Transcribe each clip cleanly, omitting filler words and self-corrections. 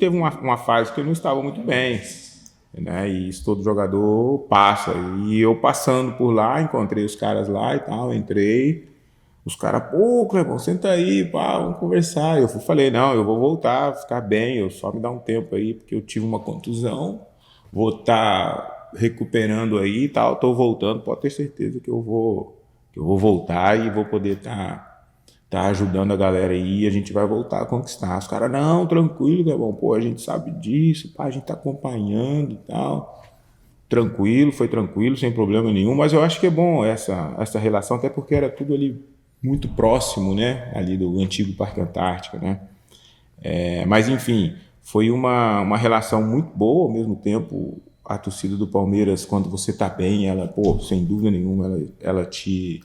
teve uma fase que eu não estava muito bem, né? E isso todo jogador passa. E eu passando por lá, encontrei os caras lá e tal, entrei. Os caras, pô, Clebão, senta aí, pá, vamos conversar. Eu falei, não, eu vou voltar, ficar bem, eu só me dá um tempo aí, porque eu tive uma contusão, vou estar recuperando aí e tal, tô voltando, pode ter certeza que eu vou voltar e vou poder tá ajudando a galera aí, e a gente vai voltar a conquistar. Os caras, não, tranquilo, Clebão, pô, a gente sabe disso, pá, a gente tá acompanhando e tal. Tranquilo, foi tranquilo, sem problema nenhum, mas eu acho que é bom essa relação, até porque era tudo ali muito próximo, né, ali do antigo Parque Antártica, né, mas enfim, foi uma relação muito boa. Ao mesmo tempo, a torcida do Palmeiras, quando você tá bem, ela, pô, sem dúvida nenhuma, ela te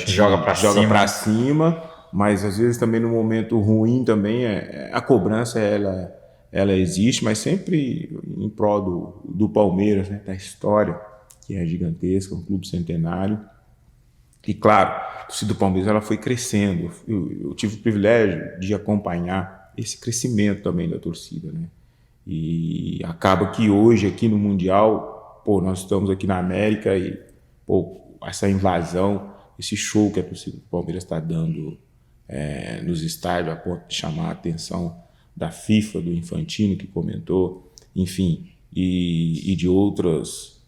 joga pra cima, mas às vezes também no momento ruim também a cobrança ela existe, mas sempre em prol do Palmeiras, né, da história que é gigantesca, um clube centenário. E claro, a torcida do Palmeiras ela foi crescendo. Eu tive o privilégio de acompanhar esse crescimento também da torcida, né? E acaba que hoje aqui no Mundial, pô, nós estamos aqui na América e, pô, essa invasão, esse show que a torcida do Palmeiras está dando nos estádios, a ponto de chamar a atenção da FIFA, do Infantino que comentou, enfim, e de outras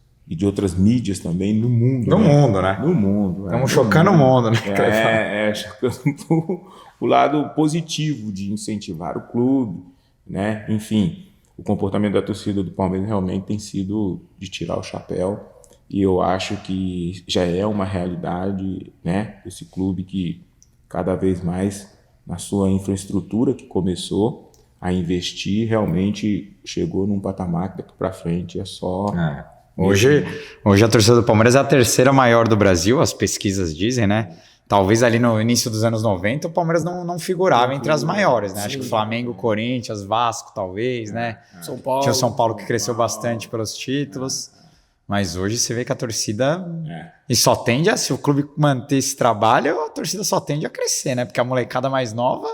mídias também no mundo. No mundo, né? No mundo. Estamos chocando o mundo, né? Chocando o lado positivo de incentivar o clube, né? Enfim, o comportamento da torcida do Palmeiras realmente tem sido de tirar o chapéu, e eu acho que já é uma realidade, né? Esse clube que cada vez mais na sua infraestrutura que começou a investir, realmente chegou num patamar que daqui para frente é só... Hoje a torcida do Palmeiras é a terceira maior do Brasil, as pesquisas dizem, né? Talvez ali no início dos anos 90 o Palmeiras não figurava entre as maiores, né? Sim. Acho que o Flamengo, Corinthians, Vasco, talvez, né? São Paulo. Tinha o São Paulo que cresceu bastante pelos títulos. Mas hoje você vê que a torcida... E só tende a... Se o clube manter esse trabalho, a torcida só tende a crescer, né? Porque a molecada mais nova...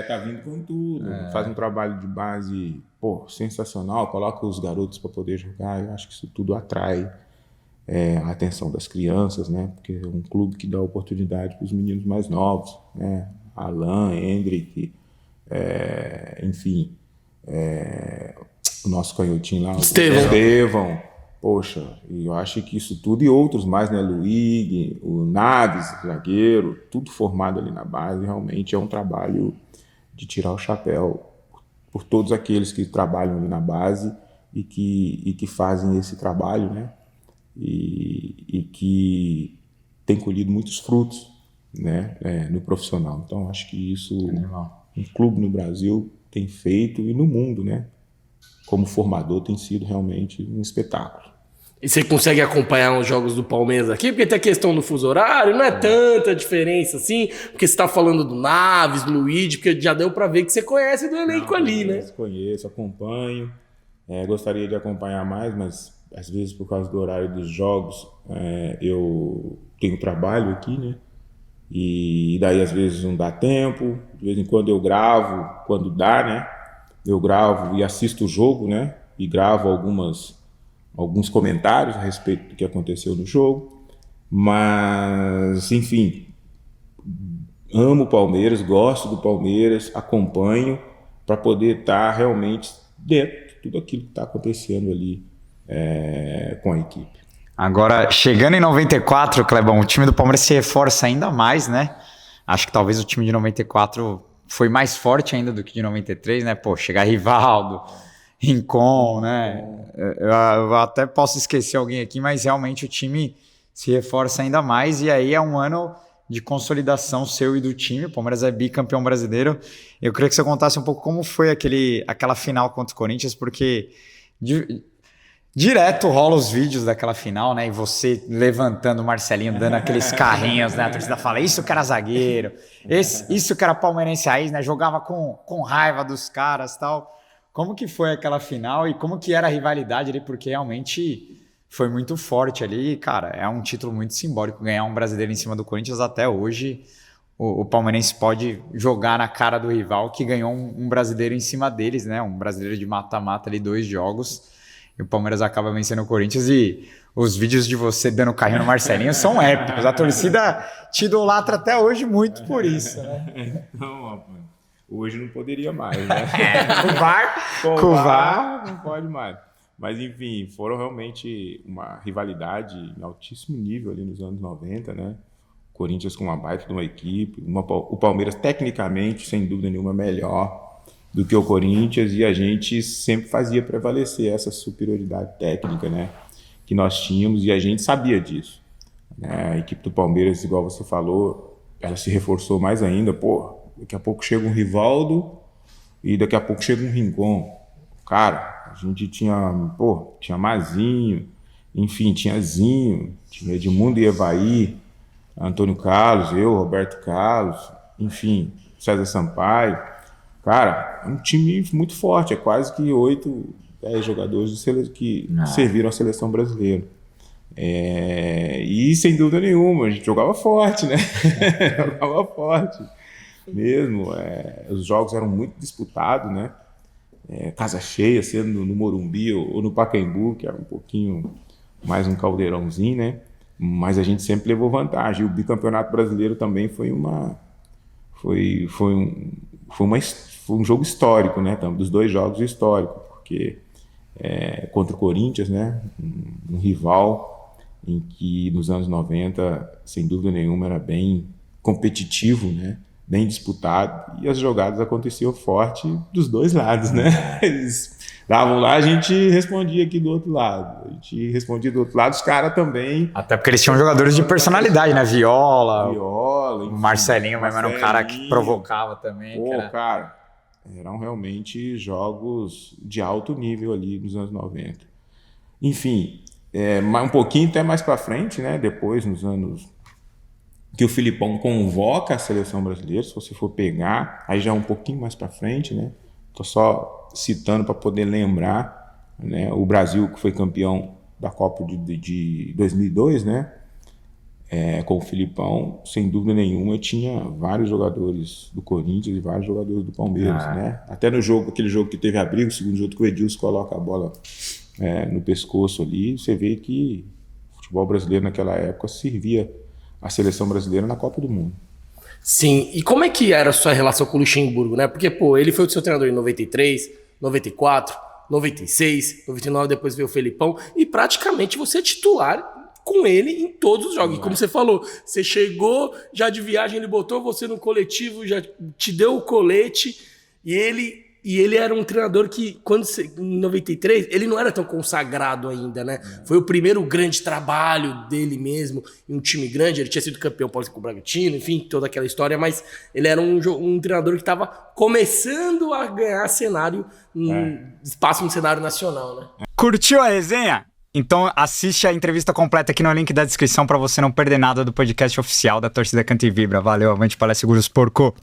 tá vindo com tudo. Faz um trabalho de base, pô, sensacional. Coloca os garotos para poder jogar. Eu acho que isso tudo atrai a atenção das crianças, né? Porque é um clube que dá oportunidade para os meninos mais novos, né? Alan, Hendrick, enfim, o nosso canhotinho lá, Estevão. Poxa, e eu acho que isso tudo e outros mais, né? Luigi, o Naves, zagueiro, tudo formado ali na base, realmente é um trabalho de tirar o chapéu por todos aqueles que trabalham ali na base e que fazem esse trabalho, né? E que tem colhido muitos frutos, né? No profissional. Então, acho que isso um clube no Brasil tem feito, e no mundo, né? Como formador, tem sido realmente um espetáculo. E você consegue acompanhar os jogos do Palmeiras aqui? Porque tem a questão do fuso horário, não é tanta diferença assim, porque você tá falando do Naves, do Luigi, porque já deu pra ver que você conhece do elenco ali, né? Conheço, acompanho. Gostaria de acompanhar mais, mas às vezes por causa do horário dos jogos eu tenho trabalho aqui, né? E daí às vezes não dá tempo, de vez em quando eu gravo, quando dá, né? Eu gravo e assisto o jogo, né? E gravo alguns comentários a respeito do que aconteceu no jogo, mas, enfim, amo o Palmeiras, gosto do Palmeiras, acompanho para poder estar realmente dentro de tudo aquilo que está acontecendo ali com a equipe. Agora, chegando em 94, Clebão, o time do Palmeiras se reforça ainda mais, né? Acho que talvez o time de 94 foi mais forte ainda do que de 93, né? Pô, chegar Rivaldo, Rincon, né? Eu até posso esquecer alguém aqui, mas realmente o time se reforça ainda mais, e aí é um ano de consolidação seu e do time. O Palmeiras é bicampeão brasileiro. Eu queria que você contasse um pouco como foi aquela final contra o Corinthians, porque direto rola os vídeos daquela final, né? E você levantando o Marcelinho, dando aqueles carrinhos, né? A torcida fala, isso que era zagueiro, isso que era palmeirense raiz, né? Jogava com raiva dos caras e tal. Como que foi aquela final e como que era a rivalidade ali? Porque realmente foi muito forte ali. Cara, é um título muito simbólico ganhar um brasileiro em cima do Corinthians até hoje. o palmeirense pode jogar na cara do rival que ganhou um brasileiro em cima deles, né? Um brasileiro de mata-mata ali, 2 jogos. E o Palmeiras acaba vencendo o Corinthians e os vídeos de você dando carrinho no Marcelinho são épicos. A torcida te idolatra até hoje muito por isso, né? Então, rapaz, hoje não poderia mais, né? Com o VAR. Não pode mais. Mas, enfim, foram realmente uma rivalidade em altíssimo nível ali nos anos 90, né? O Corinthians com uma baita de uma equipe, o Palmeiras tecnicamente, sem dúvida nenhuma, melhor do que o Corinthians, e a gente sempre fazia prevalecer essa superioridade técnica, né, que nós tínhamos, e a gente sabia disso. A equipe do Palmeiras, igual você falou, ela se reforçou mais ainda. Pô, daqui a pouco chega um Rivaldo e daqui a pouco chega um Rincon. Cara, a gente tinha Mazinho, enfim, tinha Zinho, tinha Edmundo e Evaí, Antônio Carlos, eu, Roberto Carlos, enfim, César Sampaio. Cara, é um time muito forte, é quase que 8, 10 jogadores que serviram a seleção brasileira. E sem dúvida nenhuma, a gente jogava forte, né? Jogava forte mesmo. Os jogos eram muito disputados, né? Casa cheia, sendo no Morumbi ou no Pacaembu, que era um pouquinho mais um caldeirãozinho, né? Mas a gente sempre levou vantagem. O bicampeonato brasileiro também foi um jogo histórico, né? Dos 2 jogos históricos, porque contra o Corinthians, né? Um rival em que nos anos 90, sem dúvida nenhuma, era bem competitivo, né? Bem disputado, e as jogadas aconteciam forte dos 2 lados, né? Eles davam lá, a gente respondia aqui do outro lado. A gente respondia do outro lado, os caras também. Até porque eles tinham jogadores de personalidade, né? Viola, enfim, o Marcelinho mesmo era um cara que provocava também. Pô, cara, eram realmente jogos de alto nível ali nos anos 90. Enfim, um pouquinho até mais pra frente, né? Depois, nos anos que o Filipão convoca a seleção brasileira, se você for pegar, aí já um pouquinho mais para frente, né? Tô só citando para poder lembrar, né? O Brasil, que foi campeão da Copa de 2002, né? Com o Filipão, sem dúvida nenhuma, tinha vários jogadores do Corinthians e vários jogadores do Palmeiras, né? Até no jogo, aquele jogo que teve abrigo, o segundo jogo que o Edilson coloca a bola no pescoço ali, você vê que o futebol brasileiro naquela época servia a seleção brasileira na Copa do Mundo. Sim, e como é que era a sua relação com o Luxemburgo, né? Porque, ele foi o seu treinador em 93, 94, 96, 99, depois veio o Felipão, e praticamente você é titular com ele em todos os jogos. E como você falou, você chegou já de viagem, ele botou você no coletivo, já te deu o colete, e ele era um treinador que, em 93, ele não era tão consagrado ainda, né? Foi o primeiro grande trabalho dele mesmo, em um time grande. Ele tinha sido campeão paulista com o Bragantino, enfim, toda aquela história, mas ele era um treinador que estava começando a ganhar espaço no cenário nacional, né? Curtiu a resenha? Então assiste a entrevista completa aqui no link da descrição para você não perder nada do podcast oficial da Torcida Canta e Vibra. Valeu, avante Palestra Seguros, porco!